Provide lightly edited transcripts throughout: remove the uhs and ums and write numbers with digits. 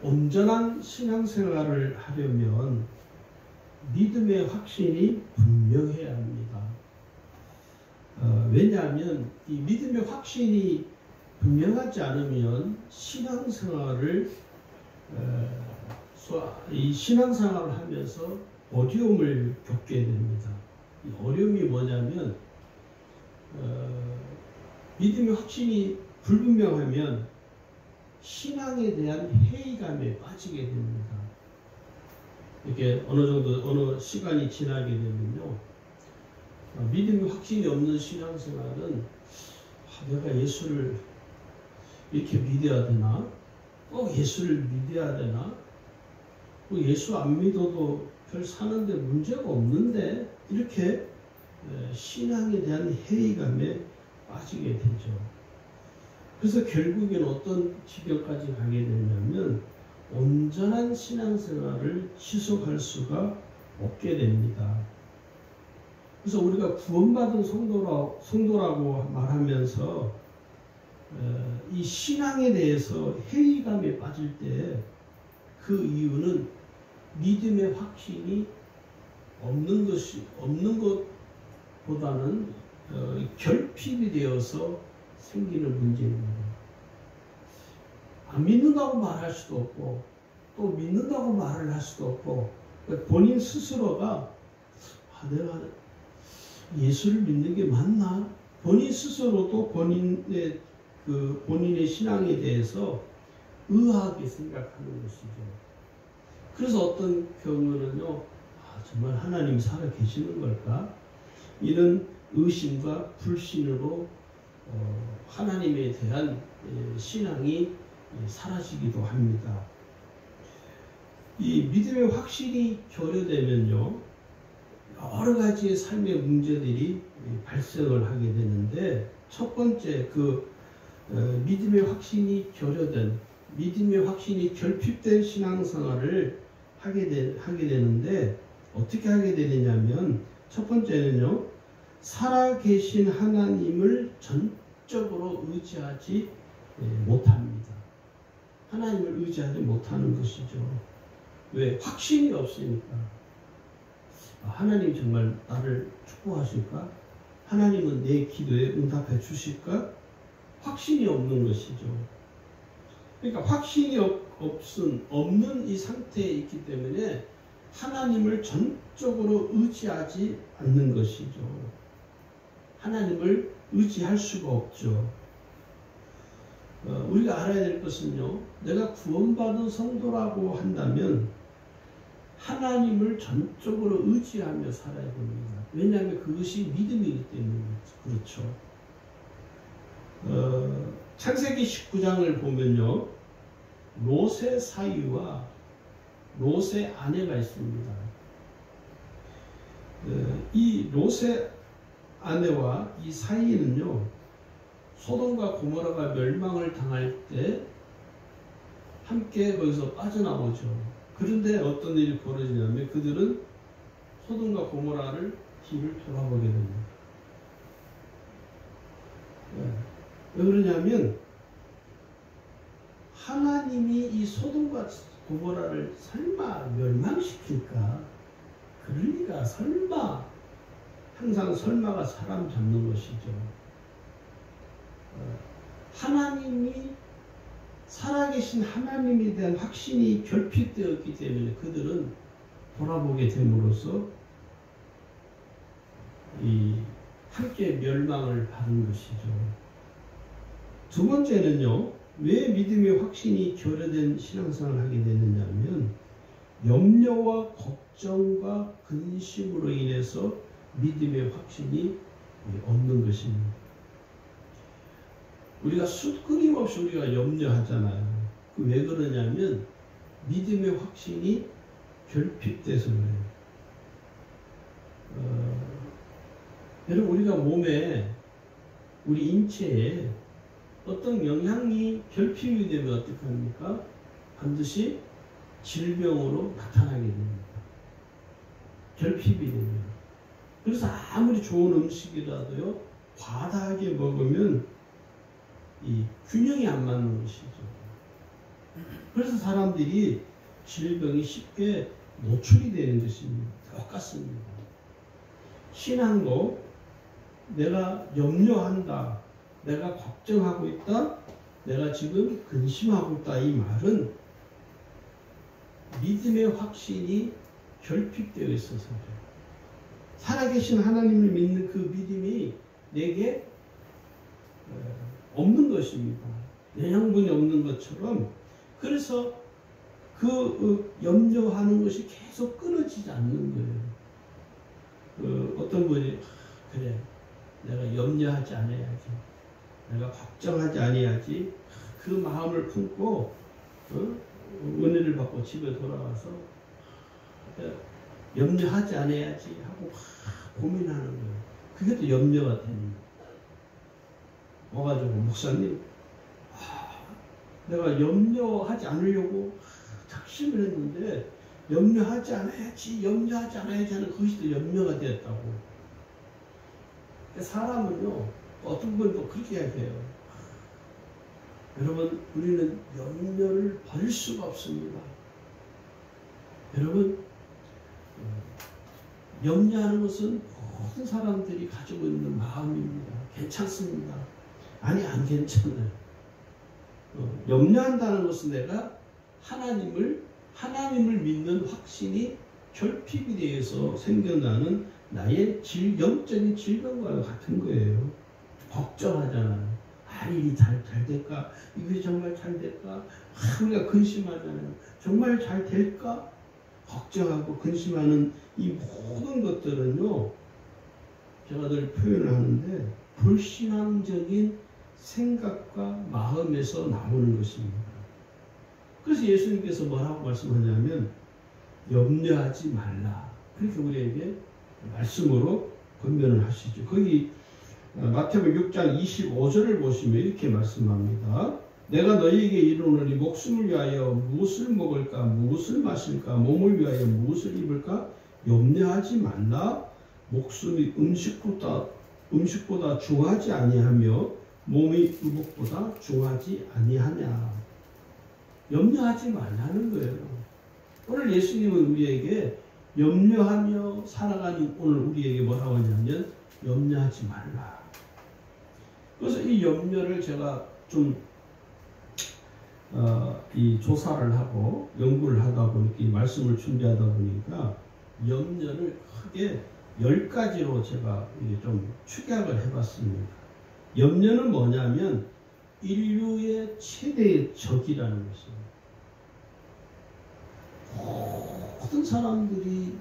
온전한 신앙생활을 하려면 믿음의 확신이 분명해야 합니다. 왜냐하면 이 믿음의 확신이 분명하지 않으면 신앙생활을 하면서 어려움을 겪게 됩니다. 이 어려움이 뭐냐면 믿음의 확신이 불분명하면 신앙에 대한 회의감에 빠지게 됩니다. 이렇게 어느 시간이 지나게 되면요, 믿음의 확신이 없는 신앙생활은 내가 예수를 이렇게 믿어야 되나? 예수를 믿어야 되나? 예수 안 믿어도 별 사는데 문제가 없는데? 이렇게 신앙에 대한 회의감에 빠지게 되죠. 그래서 결국엔 어떤 지경까지 가게 되냐면 온전한 신앙생활을 지속할 수가 없게 됩니다. 그래서 우리가 구원받은 성도라고 말하면서 이 신앙에 대해서 회의감에 빠질 때 그 이유는 믿음의 확신이 없는 것보다는 결핍이 되어서 생기는 문제입니다. 안 믿는다고 말할 수도 없고 또 믿는다고 말을 할 수도 없고 본인 스스로가 내가 예수를 믿는 게 맞나? 본인 스스로도 본인의 신앙에 대해서 의아하게 생각하는 것이죠. 그래서 어떤 경우는요, 정말 하나님이 살아 계시는 걸까? 이런 의심과 불신으로 하나님에 대한 신앙이 사라지기도 합니다. 이 믿음의 확신이 결여되면요, 여러 가지의 삶의 문제들이 발생을 하게 되는데, 첫 번째 믿음의 확신이 믿음의 확신이 결핍된 신앙생활을 하게 되는데 어떻게 하게 되느냐면, 첫 번째는요, 살아계신 하나님을 전적으로 의지하지 못합니다. 하나님을 의지하지 못하는 것이죠. 왜? 확신이 없으니까. 하나님 정말 나를 축복하실까? 하나님은 내 기도에 응답해 주실까? 확신이 없는 것이죠. 그러니까 확신이 없는 이 상태에 있기 때문에 하나님을 전적으로 의지하지 않는 것이죠. 하나님을 의지할 수가 없죠. 우리가 알아야 될 것은요, 내가 구원받은 성도라고 한다면 하나님을 전적으로 의지하며 살아야 됩니다. 왜냐하면 그것이 믿음이기 때문에 그렇죠. 창세기 19장을 보면요, 롯의 사위와 롯의 아내가 있습니다. 이 롯의 아내와 이 사위는요, 소돔과 고모라가 멸망을 당할 때 함께 거기서 빠져나오죠. 그런데 어떤 일이 벌어지냐면 그들은 소돔과 고모라를 뒤를 돌아보게 됩니다. 왜 그러냐면 하나님이 이 소돔과 고모라를 설마 멸망시킬까? 그럴 리가 설마. 항상 설마가 사람 잡는 것이죠. 하나님이 살아계신 하나님에 대한 확신이 결핍되었기 때문에 그들은 돌아보게 됨으로써 함께 멸망을 받은 것이죠. 두 번째는요, 왜 믿음의 확신이 결여된 신앙생활을 하게 되느냐면 염려와 걱정과 근심으로 인해서 믿음의 확신이 없는 것입니다. 우리가 끊임없이 우리가 염려하잖아요. 왜 그러냐면 믿음의 확신이 결핍돼서 그래요. 여러분, 우리가 몸에, 우리 인체에 어떤 영향이 결핍이 되면 어떻게 합니까? 반드시 질병으로 나타나게 됩니다. 결핍이 되면. 그래서 아무리 좋은 음식이라도요, 과다하게 먹으면 이 균형이 안 맞는 것이죠. 그래서 사람들이 질병이 쉽게 노출이 되는 것입니다. 똑같습니다. 신앙도 내가 염려한다, 내가 걱정하고 있다, 내가 지금 근심하고 있다, 이 말은 믿음의 확신이 결핍되어 있어서 살아계신 하나님을 믿는 그 믿음이 내게 없는 것입니다. 영양분이 없는 것처럼. 그래서 그 염려하는 것이 계속 끊어지지 않는 거예요. 어떤 분이 그래, 내가 염려하지 않아야지, 내가 걱정하지 않아야지, 그 마음을 품고 은혜를 받고 집에 돌아와서 염려하지 않아야지 하고 고민하는 거예요. 그게 또 염려가 됩니다. 와가지고 목사님, 내가 염려하지 않으려고 작심을 했는데 염려하지 않아야지 하는 그것이 또 염려가 되었다고. 사람은요, 어떤 분은 또 그렇게 이야기해요. 여러분, 우리는 염려를 버릴 수가 없습니다. 여러분, 염려하는 것은 모든 사람들이 가지고 있는 마음입니다. 괜찮습니다. 아니, 안 괜찮아요. 염려한다는 것은 내가 하나님을 믿는 확신이 결핍이 되어서 생겨나는 나의 영적인 질병과 같은 거예요. 걱정하잖아요. 일이 잘 될까? 이것이 정말 잘 될까? 우리가 근심하잖아요. 정말 잘 될까? 걱정하고 근심하는 이 모든 것들은요, 제가 늘 표현을 하는데 불신앙적인 생각과 마음에서 나오는 것입니다. 그래서 예수님께서 뭐라고 말씀하냐면 염려하지 말라, 그렇게 우리에게 말씀으로 권면을 하시죠. 거기 마태복음 6장 25절을 보시면 이렇게 말씀합니다. 내가 너희에게 이르노니 목숨을 위하여 무엇을 먹을까, 무엇을 마실까, 몸을 위하여 무엇을 입을까 염려하지 말라. 목숨이 음식보다 중하지 아니하며 몸이 의복보다 중하지 아니하냐. 염려하지 말라는 거예요. 오늘 예수님은 우리에게 염려하며 살아가는, 오늘 우리에게 뭐라고 하냐면 염려하지 말라. 그래서 이 염려를 제가 좀 이 조사를 하고 연구를 하다 보니까, 이 말씀을 준비하다 보니까 염려를 크게 10가지로 제가 좀 축약을 해봤습니다. 염려는 뭐냐면 인류의 최대의 적이라는 것입니다. 모든 사람들이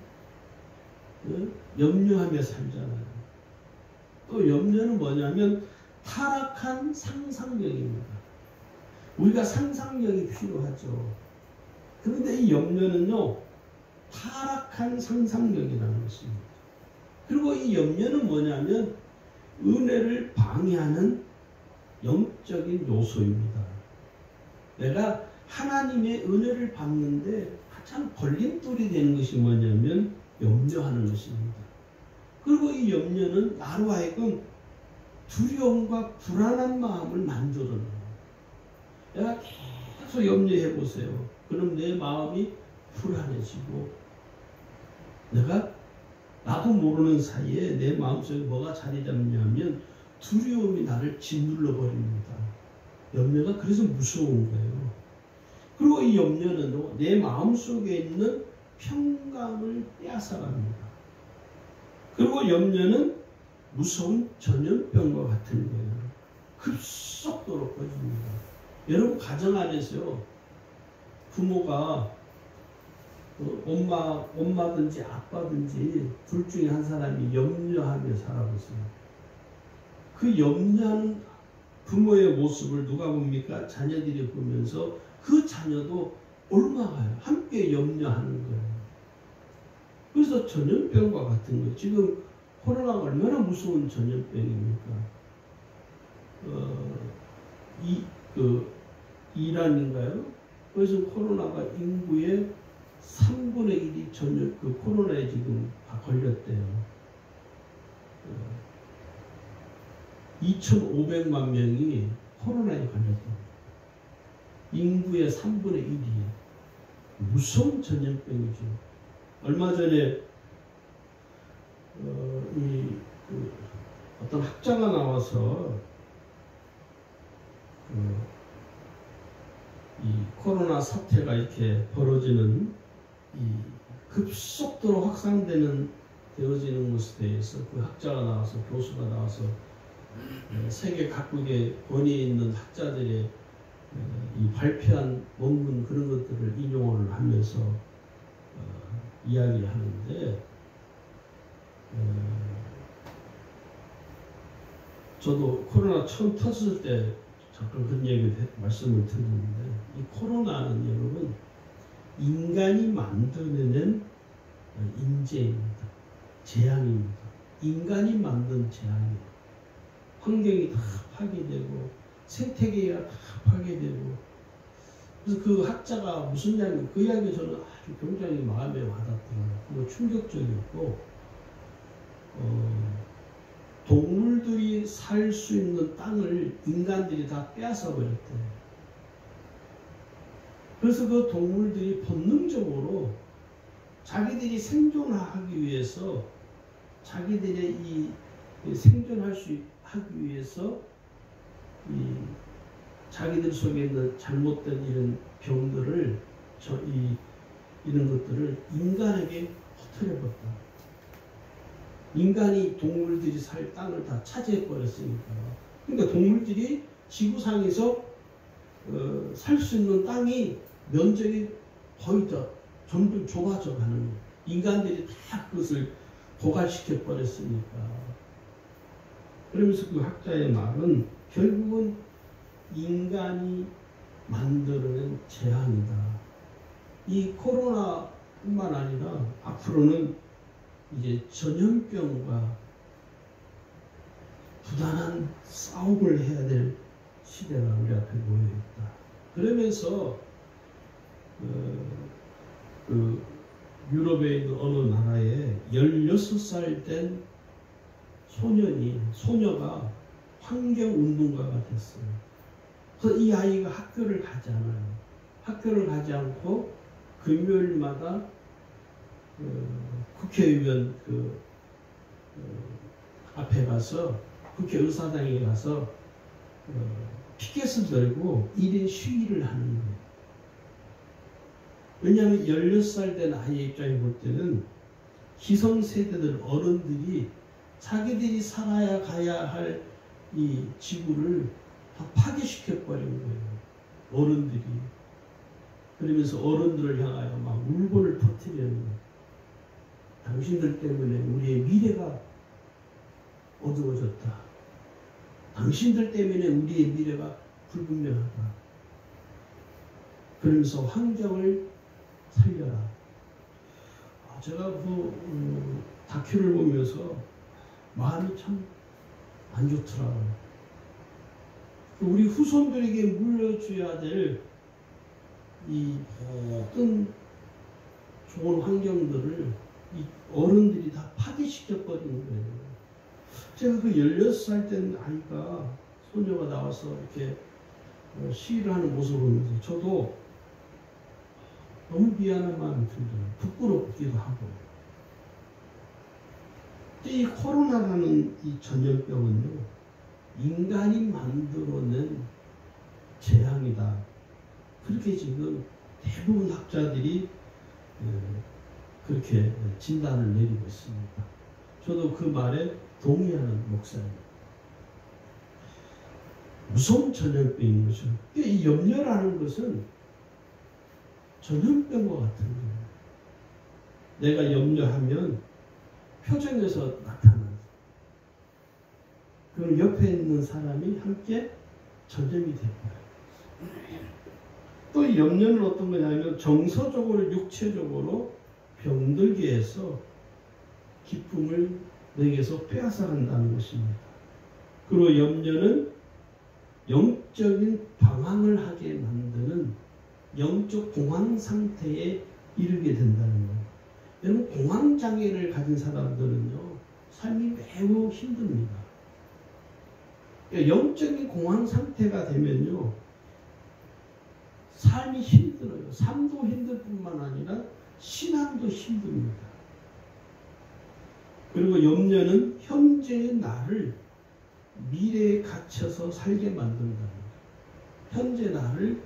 염려하며 살잖아요. 또 염려는 뭐냐면 타락한 상상력입니다. 우리가 상상력이 필요하죠. 그런데 이 염려는요, 타락한 상상력이라는 것입니다. 그리고 이 염려는 뭐냐면 은혜를 방해하는 영적인 요소입니다. 내가 하나님의 은혜를 받는데 가장 걸림돌이 되는 것이 뭐냐면 염려하는 것입니다. 그리고 이 염려는 나로 하여금 두려움과 불안한 마음을 만들어내요. 내가 계속 염려해 보세요. 그럼 내 마음이 불안해지고 나도 모르는 사이에 내 마음속에 뭐가 자리 잡냐면 두려움이 나를 짓눌러 버립니다. 염려가 그래서 무서운 거예요. 그리고 이 염려는 내 마음속에 있는 평강을 빼앗아갑니다. 그리고 염려는 무서운 전염병과 같은 거예요. 급속도로 퍼집니다. 여러분, 가정 안에서요, 부모가 엄마든지 아빠든지 둘 중에 한 사람이 염려하며 살아보세요. 그 염려하는 부모의 모습을 누가 봅니까? 자녀들이 보면서 그 자녀도 옮아가요. 함께 염려하는 거예요. 그래서 전염병과 같은 거예요. 지금 코로나가 얼마나 무서운 전염병입니까? 이란인가요? 그래서 코로나가 인구의 3분의 1이 코로나에 지금 다 걸렸대요. 2,500만 명이 코로나에 걸렸답니다. 인구의 3분의 1이에요. 무서운 전염병이죠. 얼마 전에 어떤 학자가 나와서 이 코로나 사태가 이렇게 벌어지는 이 급속도로 확산되어지는 것에 대해서 그 학자가 나와서 교수가 나와서 세계 각국의 권위에 있는 학자들의 이 발표한 논문 그런 것들을 인용을 하면서 이야기를 하는데 저도 코로나 처음 터졌을 때 잠깐 그런 얘기를 말씀을 드렸는데 이 코로나는 여러분 인간이 만들어낸 인재입니다. 재앙입니다. 인간이 만든 재앙이에요. 환경이 다 파괴되고 생태계가 다 파괴되고 그래서 그 학자가 무슨 이야기 그 이야기 저는 아주 굉장히 마음에 와닿더라고요. 그리고 충격적이었고 동물들이 살 수 있는 땅을 인간들이 다 빼앗아 버렸대요. 그래서 그 동물들이 본능적으로 자기들이 생존하기 위해서 자기들의 이 생존할 수 하기 위해서 이 자기들 속에 있는 잘못된 이런 병들을 이런 것들을 인간에게 퍼뜨려버렸다. 인간이 동물들이 살 땅을 다 차지해 버렸으니까. 그러니까 동물들이 지구상에서 살 수 있는 땅이 면적이 거의 다 점점 좁아져 가는 거예요. 인간들이 다 그것을 고갈시켜 버렸으니까. 그러면서 그 학자의 말은 결국은 인간이 만들어낸 재앙이다. 이 코로나뿐만 아니라 앞으로는 이제 전염병과 부단한 싸움을 해야 될 시대가 우리 앞에 놓여 있다. 그러면서 그 유럽에 있는 어느 나라에 16살 된 소녀가 환경운동가가 됐어요. 그래서 이 아이가 학교를 가지 않아요. 학교를 가지 않고 금요일마다 국회의원 앞에 가서 국회의사당에 가서 피켓을 들고 1인 시위를 하는 거예요. 왜냐하면 16살 된 아이의 입장에 볼 때는 기성세대들 어른들이 자기들이 살아야 가야 할 이 지구를 다 파괴시켜버린 거예요. 어른들이. 그러면서 어른들을 향하여 막 울분을 터뜨리는 거예요. 당신들 때문에 우리의 미래가 어두워졌다. 당신들 때문에 우리의 미래가 불분명하다. 그러면서 환경을 살려라. 제가 그 다큐를 보면서 마음이 참 안 좋더라고요. 우리 후손들에게 물려줘야 될 이 모든 좋은 환경들을 이 어른들이 다 파괴시켜버리는 거예요. 제가 그 16살 된 아이가 소녀가 나와서 이렇게 시위를 하는 모습을 보면서 저도 너무 미안한 마음이 들더라고요. 부끄럽기도 하고. 이 코로나라는 이 전염병은요, 인간이 만들어낸 재앙이다. 그렇게 지금 대부분 학자들이 그렇게 진단을 내리고 있습니다. 저도 그 말에 동의하는 목사입니다. 무서운 전염병인 거죠. 이 염려라는 것은 전염병과 같은 거예요. 내가 염려하면 표정에서 나타나는. 그럼 옆에 있는 사람이 함께 전염이 되고요. 또 이 염려는 어떤 거냐면 정서적으로 육체적으로 병들게 해서 기쁨을 내게서 빼앗아간다는 것입니다. 그리고 염려는 영적인 방황을 하게 만드는 영적 공황 상태에 이르게 된다는 거예요. 여러분, 공황장애를 가진 사람들은요, 삶이 매우 힘듭니다. 그러니까 영적인 공황 상태가 되면요, 삶이 힘들어요. 삶도 힘들 뿐만 아니라 신앙도 힘듭니다. 그리고 염려는 현재의 나를 미래에 갇혀서 살게 만든다. 현재 나를,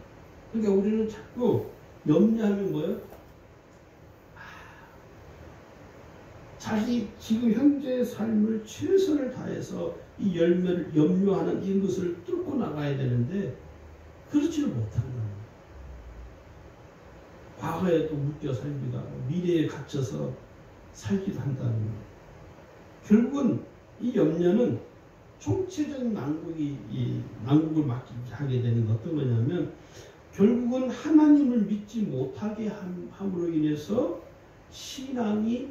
그러니까 우리는 자꾸 염려하면 뭐예요? 자기 지금 현재의 삶을 최선을 다해서 이 염려하는 이것을 뚫고 나가야 되는데 그렇지를 못한다. 과거에 또 묶여 살기도 하고 미래에 갇혀서 살기도 한다는 거예요. 결국은 이 염려는 총체적인 난국을 하게 되는 건 어떤 거냐면 결국은 하나님을 믿지 못하게 함으로 인해서 신앙이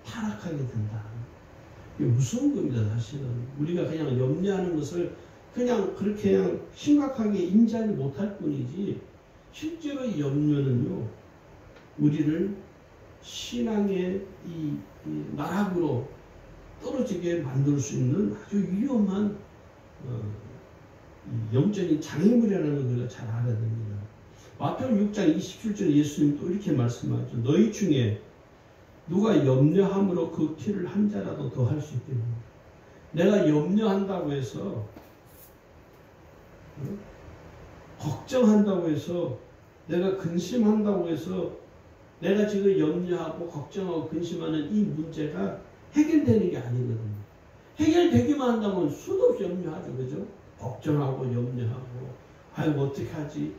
타락하게 된다. 이게 무서운 겁니다. 사실은 우리가 그냥 염려하는 것을 그냥 그렇게 그냥 심각하게 인지하지 못할 뿐이지 실제로 이 염려는요 우리를 신앙의 이 나락으로 떨어지게 만들 수 있는 아주 위험한 영적인 장애물이라는 걸 우리가 잘 알아야 됩니다. 마태복음 6장 27절에 예수님 또 이렇게 말씀하죠. 너희 중에 누가 염려함으로 그 티를 한 자라도 더 할 수 있겠느냐. 내가 염려한다고 해서 걱정한다고 해서 내가 근심한다고 해서 내가 지금 염려하고 걱정하고 근심하는 이 문제가 해결되는 게 아니거든요. 해결되기만 한다면 수도 없이 염려하죠. 그죠? 걱정하고 염려하고 아이고 어떻게 하지?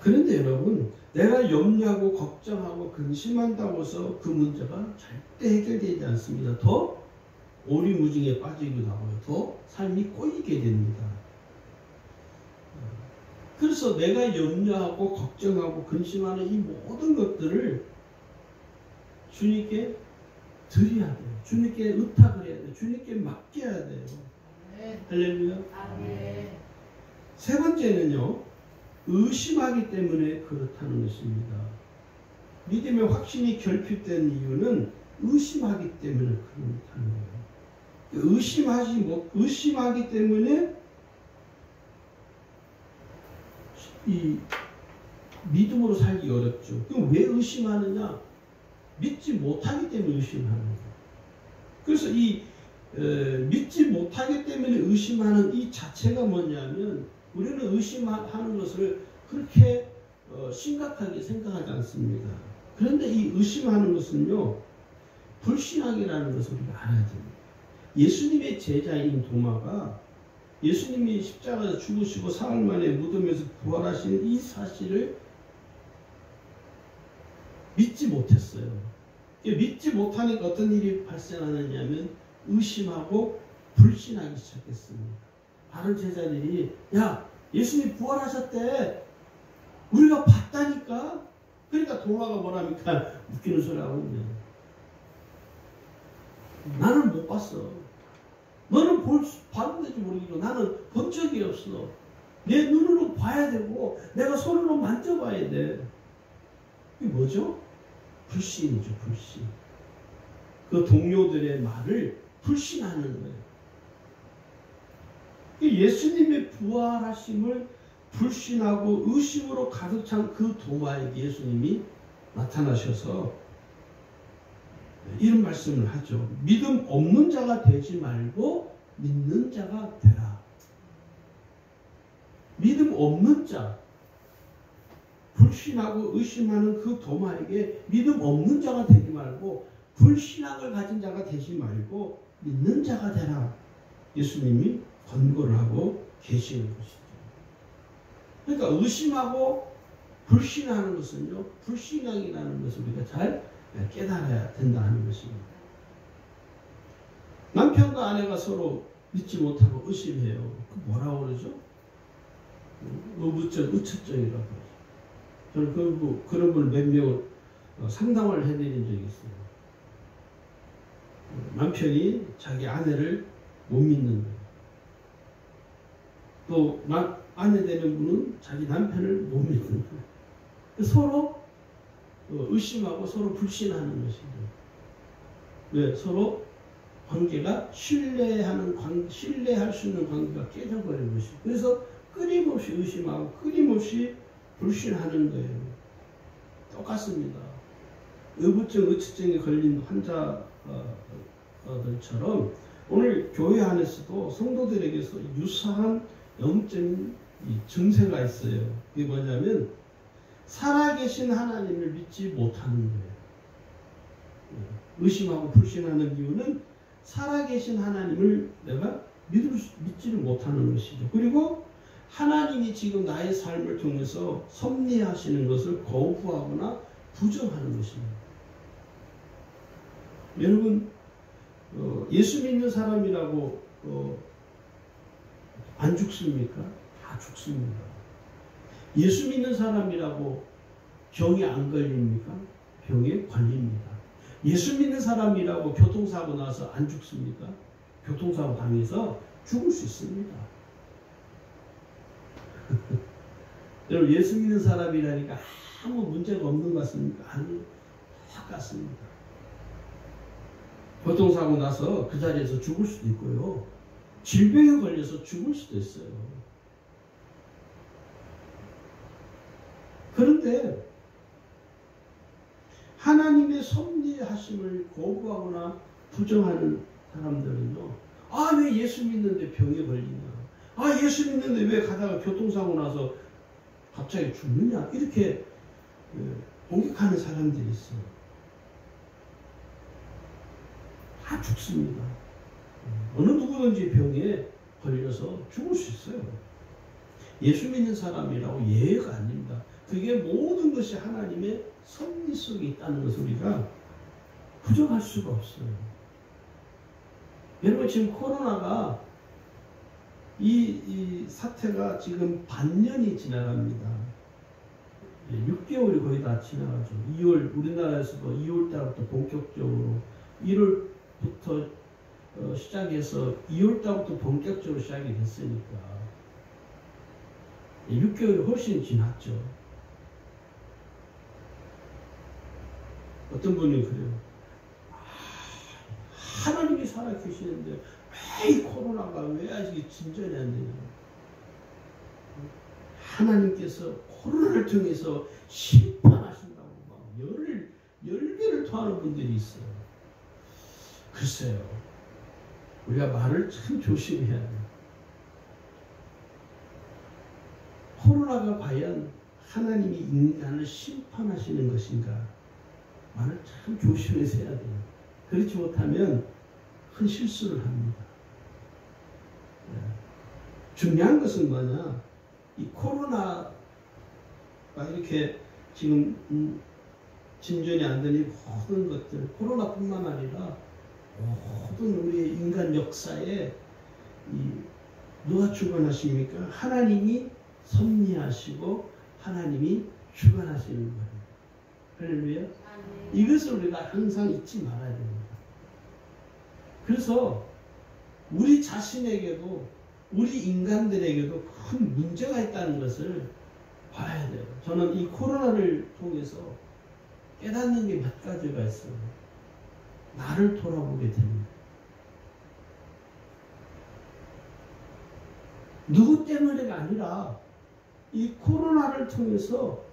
그런데 여러분 내가 염려하고 걱정하고 근심한다고 해서 그 문제가 절대 해결되지 않습니다. 더 오리무중에 빠지기도 하고요. 더 삶이 꼬이게 됩니다. 그래서 내가 염려하고 걱정하고 근심하는 이 모든 것들을 주님께 드려야 돼요. 주님께 의탁을 해야 돼요. 주님께 맡겨야 돼요. 할렐루야. 세 번째는요. 의심하기 때문에 그렇다는 것입니다. 믿음의 확신이 결핍된 이유는 의심하기 때문에 그렇다는 거예요. 의심하기 때문에 이 믿음으로 살기 어렵죠. 그럼 왜 의심하느냐? 믿지 못하기 때문에 의심하는 거예요. 그래서 이 믿지 못하기 때문에 의심하는 이 자체가 뭐냐면 우리는 의심하는 것을 그렇게 심각하게 생각하지 않습니다. 그런데 이 의심하는 것은요 불신앙이라는 것을 우리가 알아야 됩니다. 예수님의 제자인 도마가 예수님이 십자가에서 죽으시고 사흘 만에 무덤에서 부활하신 이 사실을 믿지 못했어요. 믿지 못하니까 어떤 일이 발생하느냐면 의심하고 불신하기 시작했습니다. 다른 제자들이 야 예수님 부활하셨대. 우리가 봤다니까. 그러니까 도마가 뭐랍니까? 웃기는 소리 하고 있네. 나는 못 봤어. 너는 봤는지 모르겠고 나는 본 적이 없어. 내 눈으로 봐야 되고 내가 손으로 만져봐야 돼. 이게 뭐죠? 불신이죠. 불신. 그 동료들의 말을 불신하는 거예요. 예수님의 부활하심을 불신하고 의심으로 가득 찬 그 도마에게 예수님이 나타나셔서 이런 말씀을 하죠. 믿음 없는 자가 되지 말고 믿는 자가 되라. 믿음 없는 자, 불신하고 의심하는 그 도마에게 믿음 없는 자가 되지 말고 불신앙을 가진 자가 되지 말고 믿는 자가 되라. 예수님이 권고를 하고 계시는 것이죠. 그러니까 의심하고 불신하는 것은요, 불신앙이라는 것을 우리가 잘 깨달아야 된다는 것입니다. 남편과 아내가 서로 믿지 못하고 의심해요. 그 뭐라고 그러죠? 의처증이라고 그러죠. 저는 그런 분을 몇 명을 상담을 해드린 적이 있어요. 남편이 자기 아내를 못 믿는 거예요. 또 아내 되는 분은 자기 남편을 못 믿는 거예요. 서로 의심하고 서로 불신하는 것이죠. 왜? 서로 관계가 신뢰할 수 있는 관계가 깨져버린 것이죠. 그래서 끊임없이 의심하고 끊임없이 불신하는 거예요. 똑같습니다. 의부증, 의처증에 걸린 환자들처럼 오늘 교회 안에서도 성도들에게서 유사한 영적인 증세가 있어요. 그게 뭐냐면 살아계신 하나님을 믿지 못하는 거예요. 의심하고 불신하는 이유는 살아계신 하나님을 내가 믿지를 못하는 것이죠. 그리고 하나님이 지금 나의 삶을 통해서 섭리하시는 것을 거부하거나 부정하는 것입니다. 여러분, 예수 믿는 사람이라고 안 죽습니까? 다 죽습니다. 예수 믿는 사람이라고 병에 안 걸립니까? 병에 걸립니다. 예수 믿는 사람이라고 교통사고 나서 안 죽습니까? 교통사고 당해서 죽을 수 있습니다. 여러분, 예수 믿는 사람이라니까 아무 문제가 없는 것 같습니까? 아니, 똑같습니다. 교통사고 나서 그 자리에서 죽을 수도 있고요. 질병에 걸려서 죽을 수도 있어요. 그런데 하나님의 섭리하심을 거부하거나 부정하는 사람들은요. 아, 왜 예수 믿는데 병에 걸리냐. 아, 예수 믿는데 왜 가다가 교통사고 나서 갑자기 죽느냐. 이렇게 공격하는 사람들이 있어요. 다 죽습니다. 어느 누구든지 병에 걸려서 죽을 수 있어요. 예수 믿는 사람이라고 예외가 아닙니다. 그게 모든 것이 하나님의 섭리 속에 있다는 것을 우리가 부정할 수가 없어요. 여러분, 지금 코로나가 이 사태가 지금 반년이 지나갑니다. 6개월이 거의 다 지나가죠. 2월, 우리나라에서도 2월 달부터 본격적으로 1월부터 시작해서 2월 달부터 본격적으로 시작이 됐으니까 6개월이 훨씬 지났죠. 어떤 분이 그래요. 하나님이 살아계시는데 왜 이 코로나가 왜 아직 진전이 안 되냐. 하나님께서 코로나를 통해서 심판하신다고 막 열배를 토하는 분들이 있어요. 글쎄요. 우리가 말을 참 조심해야 돼요. 코로나가 과연 하나님이 인간을 심판하시는 것인가? 말을 참 조심해서 해야 돼요. 그렇지 못하면 큰 실수를 합니다. 중요한 것은 뭐냐? 이 코로나가 이렇게 지금 진전이 안 되니 모든 것들, 코로나뿐만 아니라 모든 우리 인간 역사에 누가 주관하십니까? 하나님이 섭리하시고 하나님이 주관하시는 거예요. 할렐루야. 이것을 우리가 항상 잊지 말아야 됩니다. 그래서 우리 자신에게도 우리 인간들에게도 큰 문제가 있다는 것을 봐야 돼요. 저는 이 코로나를 통해서 깨닫는 게 몇 가지가 있어요. 나를 돌아보게 됩니다. 누구 때문에가 아니라 이 코로나를 통해서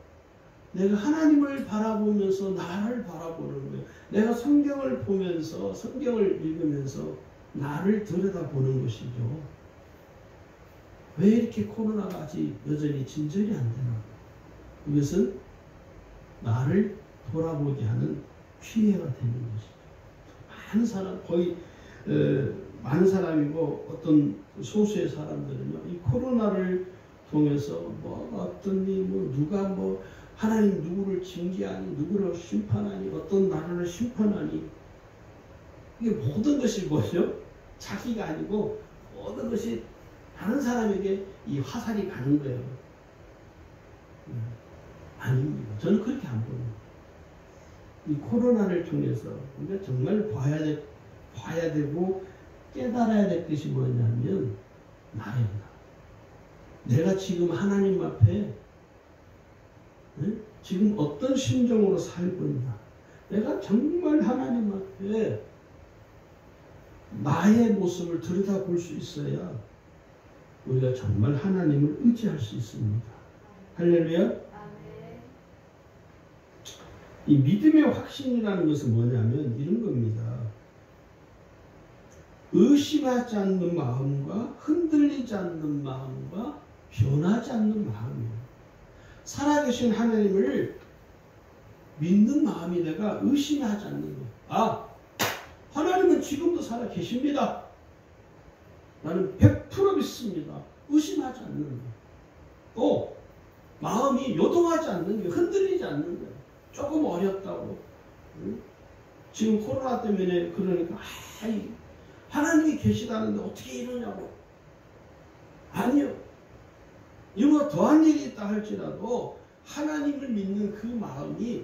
내가 하나님을 바라보면서 나를 바라보는 거예요. 내가 성경을 보면서 성경을 읽으면서 나를 들여다보는 것이죠. 왜 이렇게 코로나가 아직 여전히 진전이 안 되나? 이것은 나를 돌아보게 하는 기회가 되는 것이죠. 많은 사람, 거의 많은 사람이고 어떤 소수의 사람들은요, 이 코로나를 통해서 뭐 어떤이 뭐 누가 뭐 하나님 누구를 징계하니 누구를 심판하니 어떤 나라를 심판하니 이게 모든 것이 뭐죠? 자기가 아니고 모든 것이 다른 사람에게 이 화살이 가는 거예요. 아닙니다. 저는 그렇게 안 봅니다. 이 코로나를 통해서 우리가 정말 봐야 되고 깨달아야 될 것이 뭐냐면 나예요. 내가 지금 하나님 앞에 지금 어떤 심정으로 살고 있나. 내가 정말 하나님 앞에 나의 모습을 들여다볼 수 있어야 우리가 정말 하나님을 의지할 수 있습니다. 할렐루야. 이 믿음의 확신이라는 것은 뭐냐면 이런 겁니다. 의심하지 않는 마음과 흔들리지 않는 마음과 변하지 않는 마음이에요. 살아계신 하나님을 믿는 마음이 내가 의심하지 않는 거예요. 아, 하나님은 지금도 살아계십니다. 나는 100% 믿습니다. 의심하지 않는 거예요. 또 마음이 요동하지 않는 거예요. 흔들리지 않는 거예요. 조금 어렵다고. 응? 지금 코로나 때문에 그러니까 하나님이 계시다는데 어떻게 이러냐고. 아니요. 이거 더한 일이 있다 할지라도 하나님을 믿는 그 마음이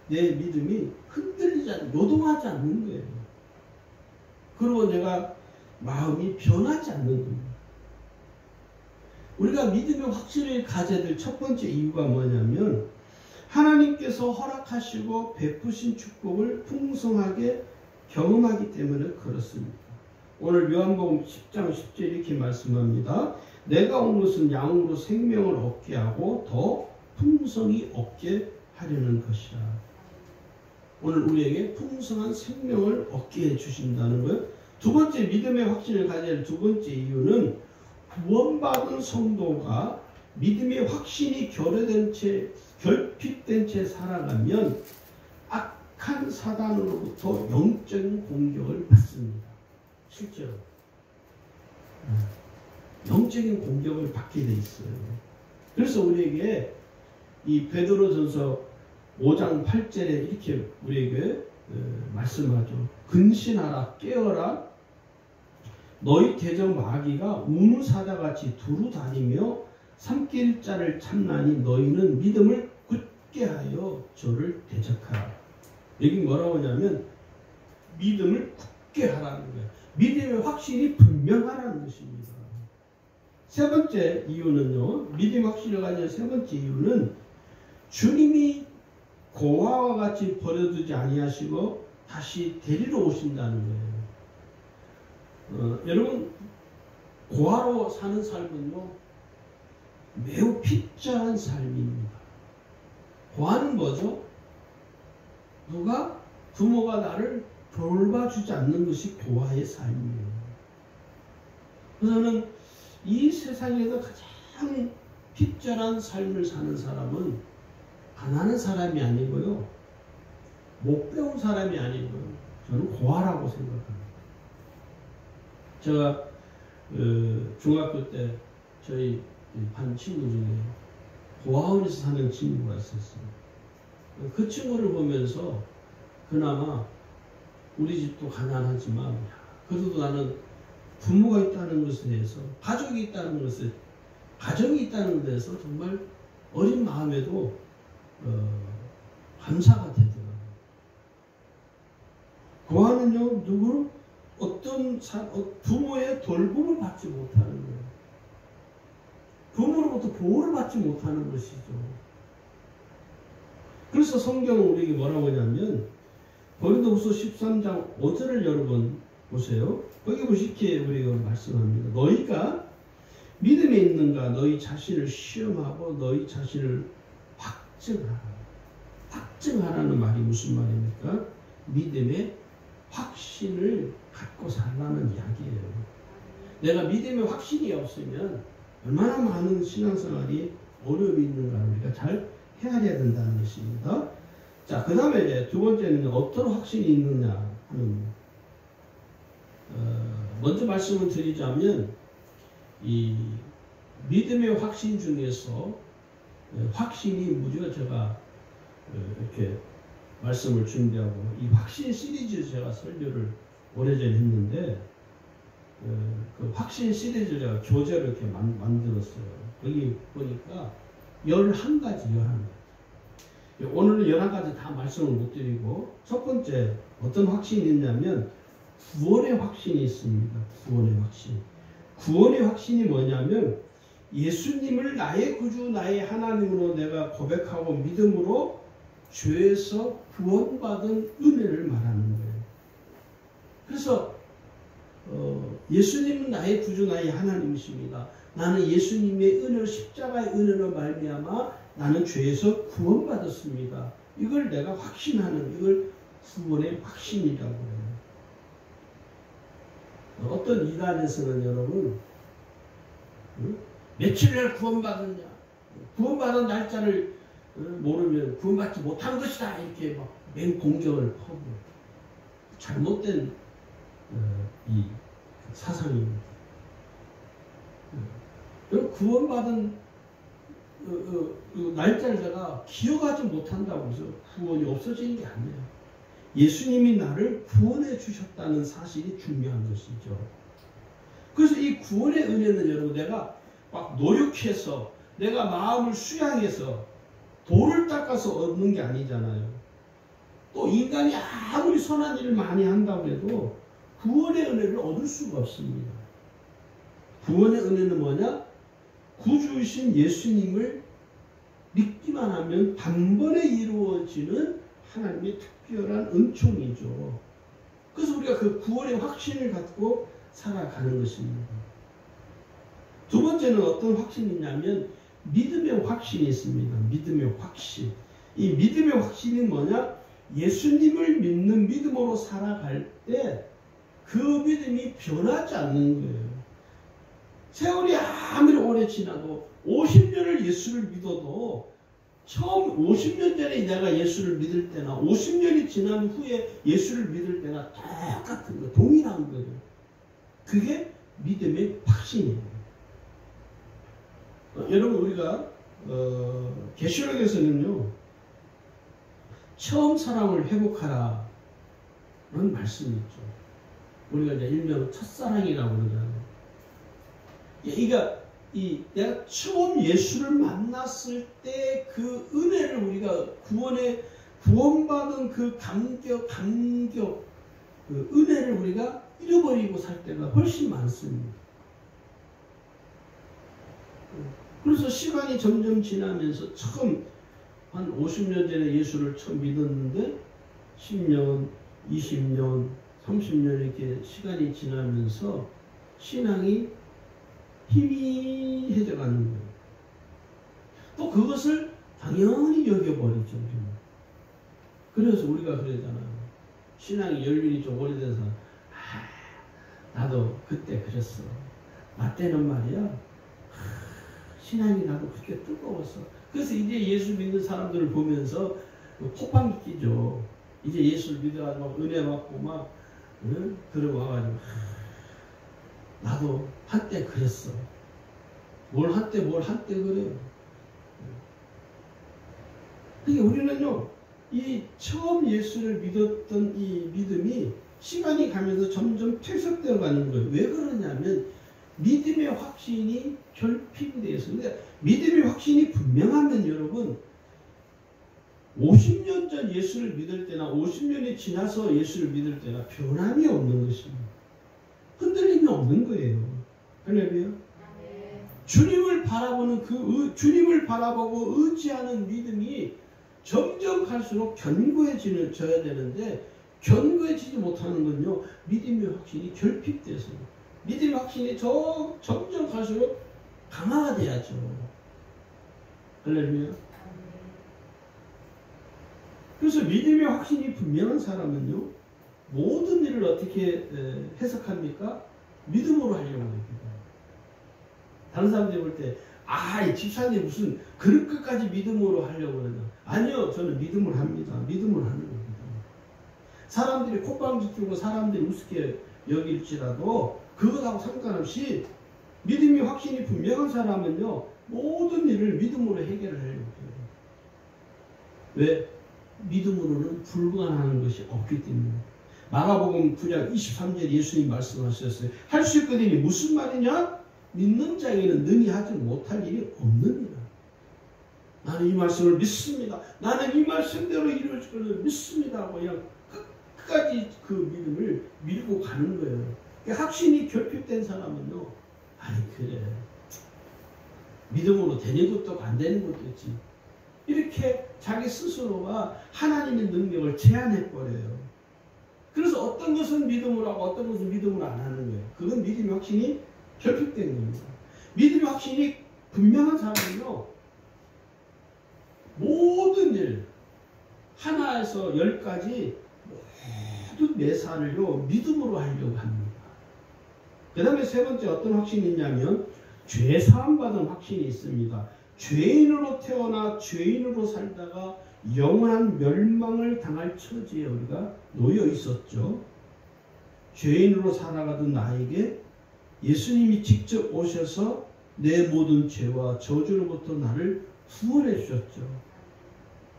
내 믿음이 흔들리지 않는, 요동하지 않는 거예요. 그리고 내가 마음이 변하지 않는 겁니다. 우리가 믿음의 확신을 가져야 될 첫 번째 이유가 뭐냐면 하나님께서 허락하시고 베푸신 축복을 풍성하게 경험하기 때문에 그렇습니다. 오늘 요한복음 10장 10절 이렇게 말씀합니다. 내가 온 것은 양으로 생명을 얻게 하고 더 풍성히 얻게 하려는 것이라. 오늘 우리에게 풍성한 생명을 얻게 해주신다는 거예요. 두 번째 믿음의 확신을 가져야 할 두 번째 이유는 구원받은 성도가 믿음의 확신이 결핍된 채 살아가면 악한 사단으로부터 영적인 공격을 받습니다. 실제로 영적인 공격을 받게 돼 있어요. 그래서 우리에게 이 베드로전서 5장 8절에 이렇게 우리에게 말씀하죠. 근신하라, 깨어라. 너희 대적 마귀가 우는 사자같이 두루 다니며 삼킬 자를 참나니 너희는 믿음을 굳게 하여 저를 대적하라. 여기 뭐라고 하냐면 믿음을 굳게 하라는 거예요. 믿음의 확신이 분명하라는 것입니다. 세 번째 이유는요. 믿음의 확신을 가진 세 번째 이유는 주님이 고아와 같이 버려두지 아니하시고 다시 데리러 오신다는 거예요. 여러분 고아로 사는 삶은요 매우 피곤한 삶입니다. 고아는 뭐죠? 부모가 나를 돌봐주지 않는 것이 고아의 삶이에요. 그래서 저는 이 세상에서 가장 피곤한 삶을 사는 사람은 가난한 사람이 아니고요, 못 배운 사람이 아니고요, 저는 고아라고 생각합니다. 제가 중학교 때 저희 반 친구 중에 고아원에서 사는 친구가 있었어요. 그 친구를 보면서 그나마 우리 집도 가난하지만 그래도 나는 부모가 있다는 것에 대해서, 가족이 있다는 것에, 가정이 있다는 데서 정말 어린 마음에도 감사가 되더라고요. 고아는요, 누구로 어떤 부모의 돌봄을 받지 못하는 거예요. 부모로부터 보호를 받지 못하는 것이죠. 그래서 성경은 우리에게 뭐라고 하냐면 고린도후서 13장 5절을 여러분 보세요. 거기 보시기에 우리가 말씀합니다. 너희가 믿음에 있는가 너희 자신을 시험하고 너희 자신을 확증하라. 확증하라는 말이 무슨 말입니까? 믿음의 확신을 갖고 살라는 이야기예요. 내가 믿음의 확신이 없으면 얼마나 많은 신앙생활이 어려움이 있는가 우리가 잘 헤아려야 된다는 것입니다. 자, 그 다음에 이제 두 번째는 어떤 확신이 있느냐 하는, 먼저 말씀을 드리자면 이 믿음의 확신 중에서 확신이 무려 제가 이렇게 말씀을 준비하고 이 확신 시리즈 제가 설교를 오래전에 했는데 그 확신 시리즈 제가 교재를 이렇게 만들었어요. 여기 보니까 11가지. 오늘은 11가지 다 말씀을 못 드리고 첫 번째 어떤 확신이 있냐면 구원의 확신이 있습니다. 구원의 확신. 구원의 확신이 뭐냐면 예수님을 나의 구주, 나의 하나님으로 내가 고백하고 믿음으로 죄에서 구원받은 은혜를 말하는 거예요. 그래서 예수님은 나의 구주, 나의 하나님이십니다. 나는 예수님의 은혜로 십자가의 은혜로 말미암아 나는 죄에서 구원받았습니다. 이걸 내가 확신하는 이걸 구원의 확신이라고 해요. 어떤 이단에서는 여러분 며칠날 구원받았냐 구원받은 날짜를 모르면 구원받지 못한 것이다 이렇게 막 맹공격을 하고 잘못된 이 사상입니다. 구원받은 날짜를 내가 기억하지 못한다고 해서 구원이 없어지는 게 아니에요. 예수님이 나를 구원해 주셨다는 사실이 중요한 것이죠. 그래서 이 구원의 은혜는 여러분 내가 막 노력해서 내가 마음을 수양해서 돌을 닦아서 얻는 게 아니잖아요. 또 인간이 아무리 선한 일을 많이 한다고 해도 구원의 은혜를 얻을 수가 없습니다. 구원의 은혜는 뭐냐? 구주이신 예수님을 믿기만 하면 단번에 이루어지는 하나님의 특별한 은총이죠. 그래서 우리가 그 구원의 확신을 갖고 살아가는 것입니다. 두 번째는 어떤 확신이냐면 믿음의 확신이 있습니다. 믿음의 확신. 이 믿음의 확신이 뭐냐? 예수님을 믿는 믿음으로 살아갈 때 그 믿음이 변하지 않는 거예요. 세월이 아무리 오래 지나도 50년을 예수를 믿어도 처음 50년 전에 내가 예수를 믿을 때나 50년이 지난 후에 예수를 믿을 때나 똑같은 거, 동일한 거예요. 그게 믿음의 확신이에요. 여러분 우리가 계시록에서는요 처음 사랑을 회복하라 라는 말씀이 있죠. 우리가 이제 일명 첫사랑이라고 그러잖아요. 그러니까 내가 처음 예수를 만났을 때 그 은혜를 우리가 구원받은 그 감격 그 은혜를 우리가 잃어버리고 살 때가 훨씬 많습니다. 그래서 시간이 점점 지나면서 처음 한 50년 전에 예수를 처음 믿었는데 10년, 20년, 30년 이렇게 시간이 지나면서 신앙이 희미해져 가는 거예요. 또 그것을 당연히 여겨버리죠. 그래서 우리가 그러잖아요. 신앙이 연륜이 좀 오래돼서 나도 그때 그랬어. 나 때는 말이야. 신앙이 나도 그렇게 뜨거웠어. 그래서 이제 예수 믿는 사람들을 보면서 포팡이 끼죠. 이제 예수를 믿어가지고 은혜 받고 막 그러고 와가지고 나도 한때 그랬어. 뭘 한때 그래요. 그러니까 우리는요 이 처음 예수를 믿었던 이 믿음이 시간이 가면서 점점 퇴색되어 가는 거예요. 왜 그러냐면 믿음의 확신이 결핍돼서. 근데 믿음의 확신이 분명하면 여러분 50년 전 예수를 믿을 때나 50년이 지나서 예수를 믿을 때나 변함이 없는 것입니다. 흔들림이 없는 거예요. 할렐루야. 주님을 바라보는 주님을 바라보고 의지하는 믿음이 점점 갈수록 견고해져야 되는데 견고해지지 못하는 건요 믿음의 확신이 결핍돼서 믿음의 확신이 점점 갈수록 강화가 돼야죠. 할렐루야. 그래서 믿음의 확신이 분명한 사람은요 모든 일을 어떻게 해석합니까? 믿음으로 하려고 합니다. 다른 사람들이 볼 때 이 집사님 무슨 그런 것까지 믿음으로 하려고 그러냐. 아니요. 저는 믿음을 합니다. 믿음을 하는 겁니다. 사람들이 콧방귀 뀌고 사람들이 우습게 여길지라도 그것하고 상관없이 믿음이 확신이 분명한 사람은요 모든 일을 믿음으로 해결을 하려고 해요. 왜? 믿음으로는 불가능한 것이 없기 때문에. 마가복음 9장 23절 예수님 말씀하셨어요. 할 수 있거든요. 무슨 말이냐? 믿는 자에게는 능히 하지 못할 일이 없느니라. 나는 이 말씀을 믿습니다. 나는 이 말씀대로 이루어질 것을 믿습니다 하고 그냥 끝까지 그 믿음을 밀고 가는 거예요. 확신이 결핍된 사람은요 그래 믿음으로 되는 것도 안 되는 것도 있지. 이렇게 자기 스스로가 하나님의 능력을 제한해버려요. 그래서 어떤 것은 믿음으로 하고 어떤 것은 믿음으로 안 하는 거예요. 그건 믿음의 확신이 결핍된 겁니다. 믿음의 확신이 분명한 사람은요, 모든 일, 하나에서 열까지 모든 매사를요, 믿음으로 하려고 합니다. 그 다음에 세 번째 어떤 확신이 있냐면, 죄 사함받은 확신이 있습니다. 죄인으로 태어나 죄인으로 살다가 영원한 멸망을 당할 처지에 우리가 놓여 있었죠. 죄인으로 살아가던 나에게 예수님이 직접 오셔서 내 모든 죄와 저주로부터 나를 구원해 주셨죠.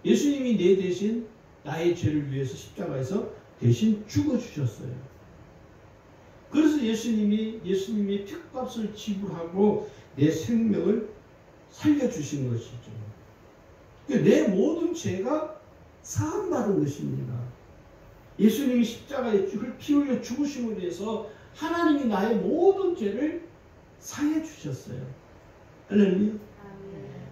예수님이 내 대신 나의 죄를 위해서 십자가에서 대신 죽어 주셨어요. 그래서 예수님이 핏값을 지불하고 내 생명을 살려주신 것이죠. 내 모든 죄가 사함받은 것입니다. 예수님이 십자가에 피 흘려 죽으심으로 해서 하나님이 나의 모든 죄를 사해 주셨어요. 할렐루야.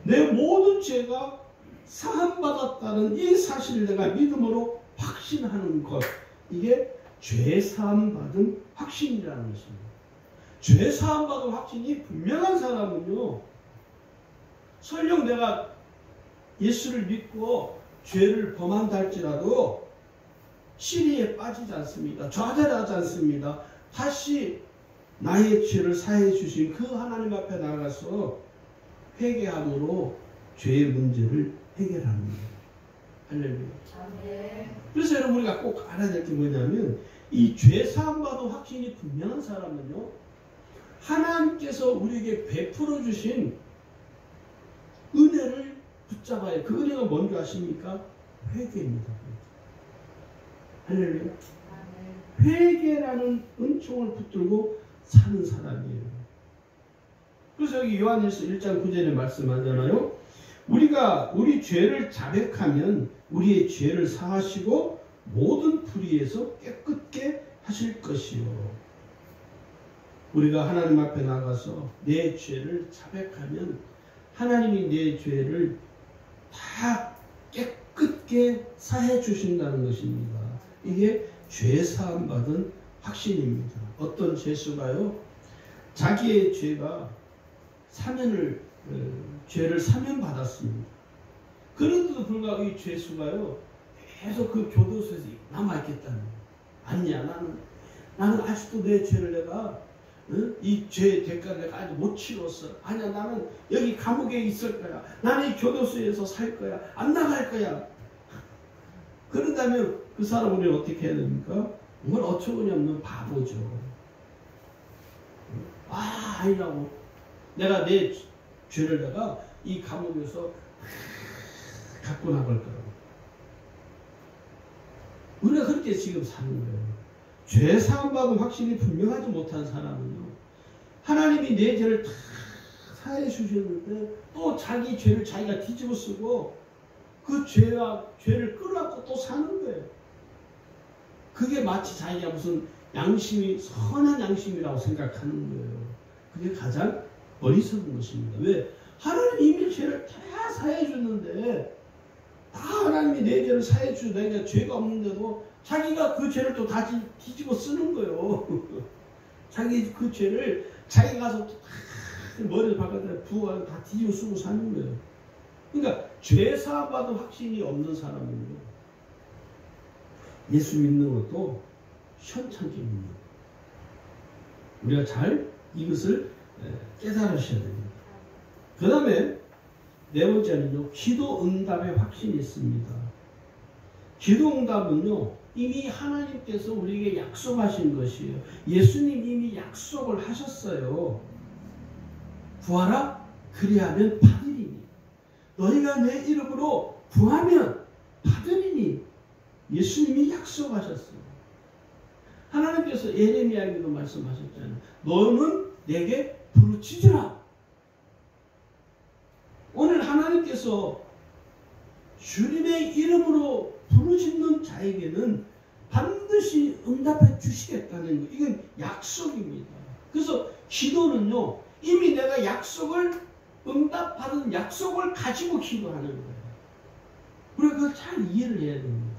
내 모든 죄가 사함받았다는 이 사실을 내가 믿음으로 확신하는 것, 이게 죄 사함받은 확신이라는 것입니다. 죄 사함받은 확신이 분명한 사람은요, 설령 내가 예수를 믿고 죄를 범한다 할지라도 시리에 빠지지 않습니다. 좌절하지 않습니다. 다시 나의 죄를 사해 주신 그 하나님 앞에 나가서 회개함으로 죄의 문제를 해결합니다. 할렐루야. 그래서 여러분, 우리가 꼭 알아야 될 게 뭐냐면, 이 죄 사함받은 확신이 분명한 사람은요, 하나님께서 우리에게 베풀어 주신 은혜를 붙잡아야. 그 은혜가 뭔지 아십니까? 회개입니다. 할렐루야. 회개라는 은총을 붙들고 사는 사람이에요. 그래서 여기 요한일서 1장 9절에 말씀하잖아요. 우리가 우리 죄를 자백하면 우리의 죄를 사하시고 모든 불의에서 깨끗게 하실 것이요. 우리가 하나님 앞에 나가서 내 죄를 자백하면 하나님이 내 죄를 다 깨끗게 사해 주신다는 것입니다. 이게 죄 사함 받은 확신입니다. 어떤 죄수가요, 자기의 죄가 죄를 사면 받았습니다. 그런데도 불구하고 이 죄수가요, 계속 그 교도소에서 남아있겠다는 거예요. 아니야, 나는 아직도 내 죄를 내가, 이 죄의 대가를 내가 아직 못 치렀어. 아니야, 나는 여기 감옥에 있을 거야. 나는 이 교도소에서 살 거야. 안 나갈 거야. 그런다면 그 사람 우리는 어떻게 해야 됩니까? 뭘 어처구니 없는 바보죠. 아니라고. 내가 내 죄를 내가 이 감옥에서 갖고 나갈 거라고. 우리가 그렇게 지금 사는 거예요. 죄 사함받은 확신이 분명하지 못한 사람은요, 하나님이 내 죄를 다 사해 주셨는데 또 자기 죄를 자기가 뒤집어 쓰고 그 죄를 끌어안고 또 사는 거예요. 그게 마치 자기가 무슨 양심이 선한 양심이라고 생각하는 거예요. 그게 가장 어리석은 것입니다. 왜? 하나님이 이미 죄를 다 사해 줬는데, 다 하나님이 내 죄를 사해 주고 내가 죄가 없는데도 자기가 그 죄를 또 다시 뒤집어 쓰는 거예요. 자기 그 죄를 자기 가서 머리를 바깥에 부어가지고 다 뒤집어 쓰고 사는 거예요. 그러니까 죄 사함받은 확신이 없는 사람은요, 예수 믿는 것도 현찮게 믿는 거예요. 우리가 잘 이것을 깨달으셔야 됩니다. 그 다음에 네 번째는요, 기도 응답의 확신이 있습니다. 기도 응답은요, 이미 하나님께서 우리에게 약속하신 것이에요. 예수님 이미 약속을 하셨어요. 구하라 그리하면 받으리니, 너희가 내 이름으로 구하면 받으리니, 예수님이 약속하셨어요. 하나님께서 예레미야에게도 말씀하셨잖아요. 너는 내게 부르짖으라. 오늘 하나님께서 주님의 이름으로 부르짖는 자에게는 반드시 응답해 주시겠다는 거. 이건 약속입니다. 그래서 기도는요, 이미 내가 약속을, 응답받은 약속을 가지고 기도하는 거예요. 우리가 그걸 잘 이해를 해야 됩니다.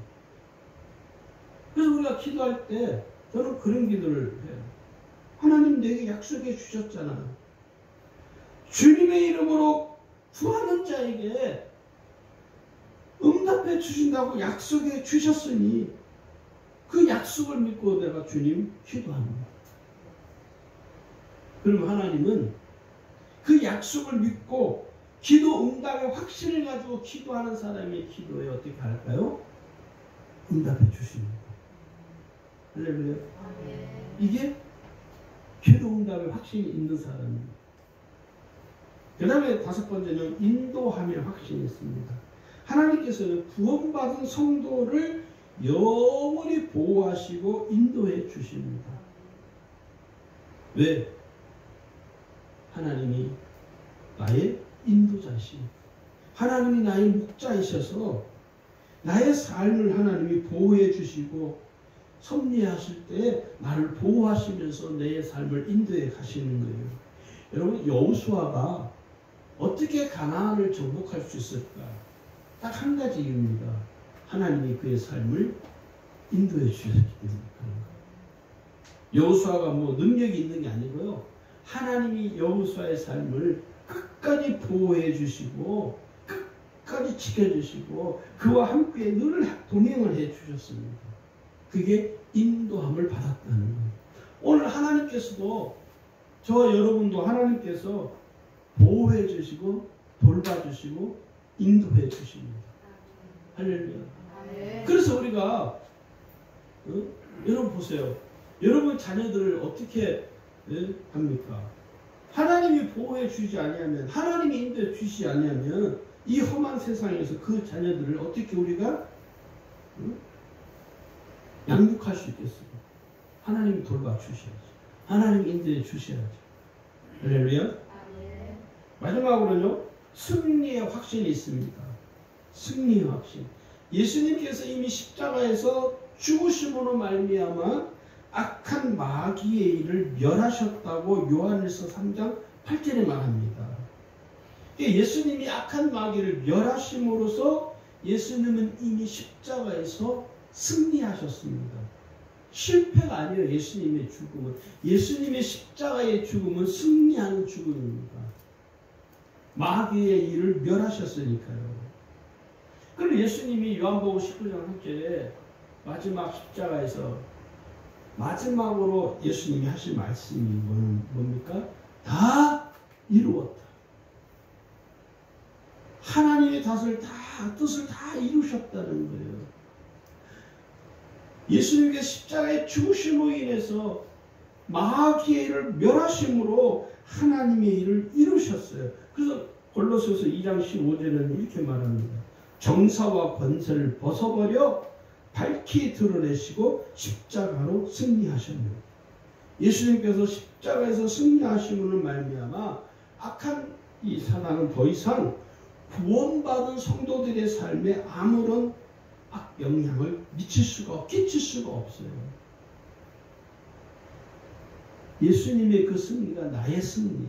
그래서 우리가 기도할 때 저는 그런 기도를 해요. 하나님 내게 약속해 주셨잖아요. 주님의 이름으로 구하는 자에게 응답해 주신다고 약속해 주셨으니 그 약속을 믿고 내가 주님 기도합니다. 그럼 하나님은 그 약속을 믿고 기도 응답의 확신을 가지고 기도하는 사람의 기도에 어떻게 할까요? 응답해 주십니다. 할렐루야. 이게 기도 응답의 확신이 있는 사람입니다. 그 다음에 다섯 번째는 인도함의 확신이 있습니다. 하나님께서는 구원받은 성도를 영원히 보호하시고 인도해 주십니다. 왜? 하나님이 나의 인도자이시, 하나님이 나의 목자이셔서 나의 삶을 하나님이 보호해 주시고 섭리하실 때 나를 보호하시면서 내 삶을 인도해 가시는 거예요. 여러분, 여호수아가 어떻게 가나안을 정복할 수 있을까? 딱 한 가지 이유입니다. 하나님이 그의 삶을 인도해 주셨기 때문에. 여호수아가 뭐 능력이 있는 게 아니고요. 하나님이 여호수아의 삶을 끝까지 보호해 주시고 끝까지 지켜주시고 그와 함께 늘 동행을 해 주셨습니다. 그게 인도함을 받았다는 거예요. 오늘 하나님께서도 저와 여러분도 하나님께서 보호해 주시고 돌봐주시고 인도해 주십니다. 할렐루야. 그래서 우리가 여러분 보세요. 여러분 자녀들을 어떻게 합니까? 하나님이 보호해 주지 아니하면, 하나님이 인도해 주시지 아니하면 이 험한 세상에서 그 자녀들을 어떻게 우리가 양육할 수 있겠습니까? 하나님이 돌봐 주셔야지. 하나님이 인도해 주셔야지. 할렐루야. 마지막으로는요, 승리의 확신이 있습니다. 승리의 확신. 예수님께서 이미 십자가에서 죽으심으로 말미암아 악한 마귀의 일을 멸하셨다고 요한일서 3장 8절에 말합니다. 예수님이 악한 마귀를 멸하심으로써 예수님은 이미 십자가에서 승리하셨습니다. 실패가 아니에요. 예수님의 죽음은. 예수님의 십자가의 죽음은 승리하는 죽음입니다. 마귀의 일을 멸하셨으니까요. 그럼 예수님이 요한복음 19장 1절에 마지막 십자가에서 마지막으로 예수님이 하신 말씀이 뭡니까? 다 이루었다. 하나님의 뜻을 다 이루셨다는 거예요. 예수님께 십자가의 죽으심으로 인해서 마귀의 일을 멸하심으로 하나님의 일을 이루셨어요. 그래서 골로새서 2장 15절에는 이렇게 말합니다. 정사와 권세를 벗어버려 밝히 드러내시고 십자가로 승리하셨네요. 예수님께서 십자가에서 승리하심으로 말미암아 악한 이 사단은 더 이상 구원받은 성도들의 삶에 아무런 영향을 끼칠 수가 없어요. 예수님의 그 승리가 나의 승리,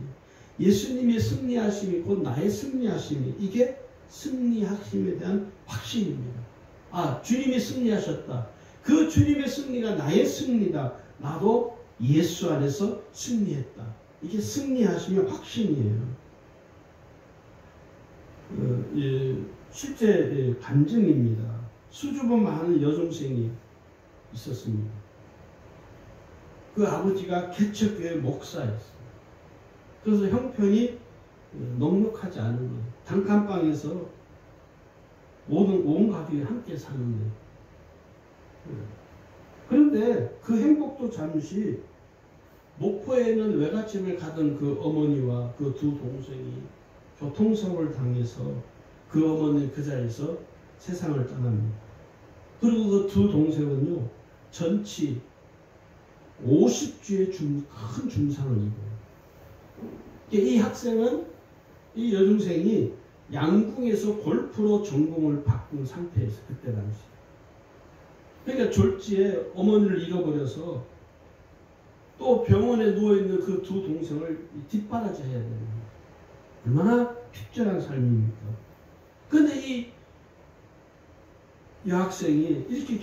예수님의 승리하심이 곧 나의 승리하심이, 이게 승리하심에 대한 확신입니다. 아, 주님이 승리하셨다. 그 주님의 승리가 나의 승리다. 나도 예수 안에서 승리했다. 이게 승리하심의 확신이에요. 실제 간증입니다. 수줍음 많은 여동생이 있었습니다. 그 아버지가 개척교회 목사였어요. 그래서 형편이 넉넉하지 않은 거예요. 단칸방에서 온 가족이 함께 사는데, 그런데 그 행복도 잠시 목포에는 외갓집을 가던 그 어머니와 그 두 동생이 교통사고를 당해서 그 어머니는 그 자리에서 세상을 떠납니다. 그리고 그 두 동생은요, 전치 50주의 큰 중상을 입어요. 이 학생은, 이 여중생이 양궁에서 골프로 전공을 바꾼 상태에서, 그때 당시. 그러니까 졸지에 어머니를 잃어버려서 또 병원에 누워있는 그 두 동생을 뒷바라지 해야 되는 거예요. 얼마나 핍절한 삶입니까? 근데 이 여학생이 이렇게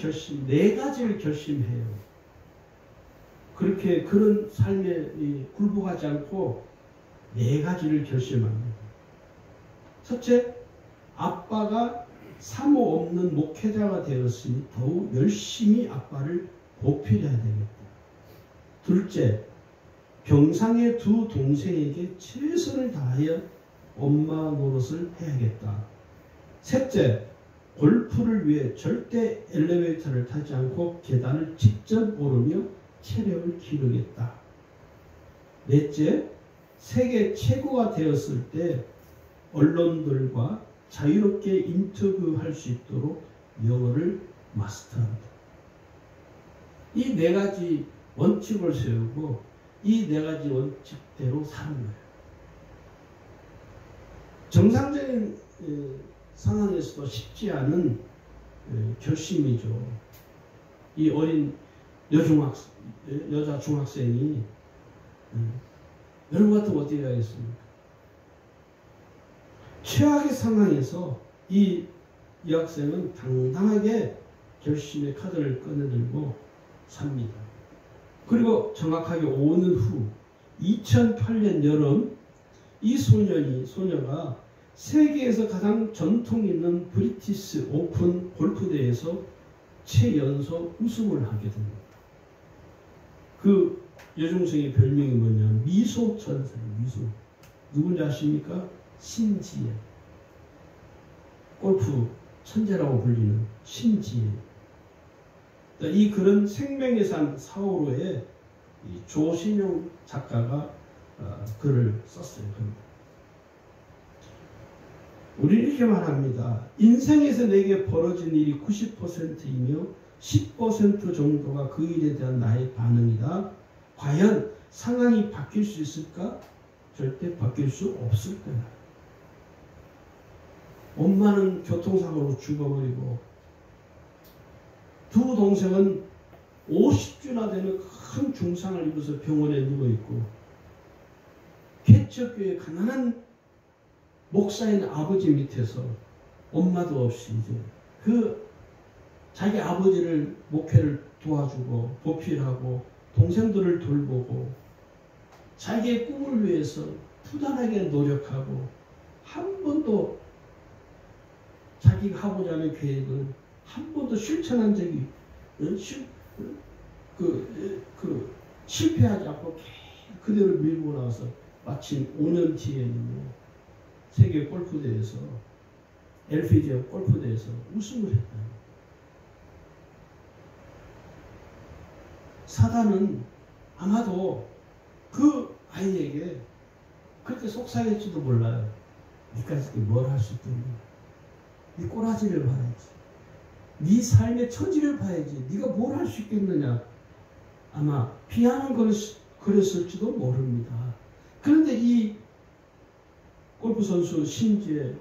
네 가지를 결심해요. 그런 삶에 굴복하지 않고 4가지를 결심합니다. 첫째, 아빠가 사모 없는 목회자가 되었으니 더욱 열심히 아빠를 보필해야 되겠다. 둘째, 병상의 2 동생에게 최선을 다하여 엄마 노릇을 해야겠다. 셋째, 골프를 위해 절대 엘리베이터를 타지 않고 계단을 직접 오르며 체력을 기르겠다. 넷째, 세계 최고가 되었을 때 언론들과 자유롭게 인터뷰할 수 있도록 영어를 마스터한다. 이 4가지 원칙을 세우고 이 4가지 원칙대로 사는 거예요. 정상적인 상황에서도 쉽지 않은 결심이죠. 이 어린 여자 중학생이 여러분 같으면 어떻게 하겠습니까? 최악의 상황에서 이 학생은 당당하게 결심의 카드를 꺼내들고 삽니다. 그리고 정확하게 5년 후 2008년 여름 이 소녀가 세계에서 가장 전통 있는 브리티시 오픈 골프대회에서 최연소 우승을 하게 됩니다. 그 여중생의 별명이 뭐냐? 미소천사예요. 미소. 누군지 아십니까? 신지혜. 골프 천재라고 불리는 신지혜. 이 글은 생명의 산 사오로의 조신용 작가가 글을 썼어요. 우리는 이렇게 말합니다. 인생에서 내게 벌어진 일이 90%이며 10% 정도가 그 일에 대한 나의 반응이다. 과연 상황이 바뀔 수 있을까? 절대 바뀔 수 없을 거야. 엄마는 교통사고로 죽어버리고 2 동생은 50주나 되는 큰 중상을 입어서 병원에 누워있고 개척교회 가난한 목사인 아버지 밑에서 엄마도 없이 이제 그 자기 아버지를 목회를 도와주고 보필하고 동생들을 돌보고 자기의 꿈을 위해서 부단하게 노력하고 한 번도 자기가 하고자 하는 계획을 한 번도 실천한 적이 실패하지 않고 그대로 밀고 나와서 마침 5년 뒤에는요 세계 골프대회에서 LPGA 골프대회에서 우승을 했다. 사단은 아마도 그 아이에게 그렇게 속상했지도 몰라요. 니까지 뭘 할 수 있겠냐. 네 꼬라지를 봐야지. 네 삶의 처지를 봐야지. 네가 뭘 할 수 있겠느냐. 아마 비하는 그랬을지도 모릅니다. 그런데 이 골프 선수 신지의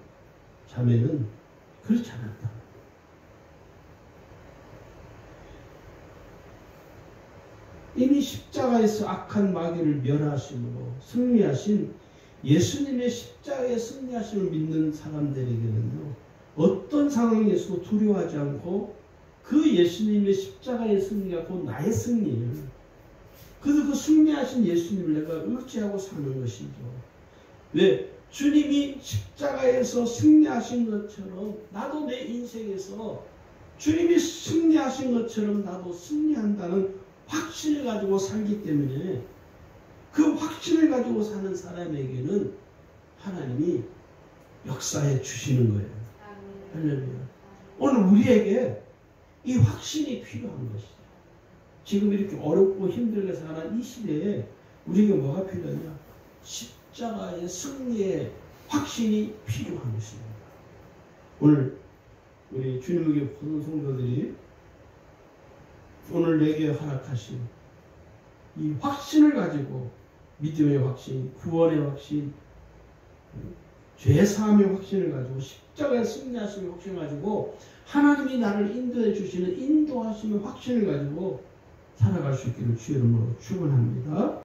자매는 그렇지 않았다. 이미 십자가에서 악한 마귀를 멸하심으로 승리하신 예수님의 십자가의 승리하심을 믿는 사람들에게는요, 어떤 상황에서도 두려워하지 않고 그 예수님의 십자가의 승리가 곧 나의 승리예요. 그래서 그 승리하신 예수님을 내가 의지하고 사는 것이죠. 왜? 주님이 십자가에서 승리하신 것처럼 나도 내 인생에서 주님이 승리하신 것처럼 나도 승리한다는 확신을 가지고 살기 때문에 그 확신을 가지고 사는 사람에게는 하나님이 역사해 주시는 거예요. 할렐루야. 오늘 우리에게 이 확신이 필요한 것이죠. 지금 이렇게 어렵고 힘들게 사는 이 시대에 우리에게 뭐가 필요하냐? 십자가의 승리의 확신이 필요한 것입니다. 오늘 우리 주님에게 모든 성도들이 오늘 내게 허락하신 이 확신을 가지고 믿음의 확신, 구원의 확신, 죄사함의 확신을 가지고 십자가의 승리하심의 확신을 가지고 하나님이 나를 인도해 주시는 인도하심의 확신을 가지고 살아갈 수 있기를 주의 이름으로 축원합니다.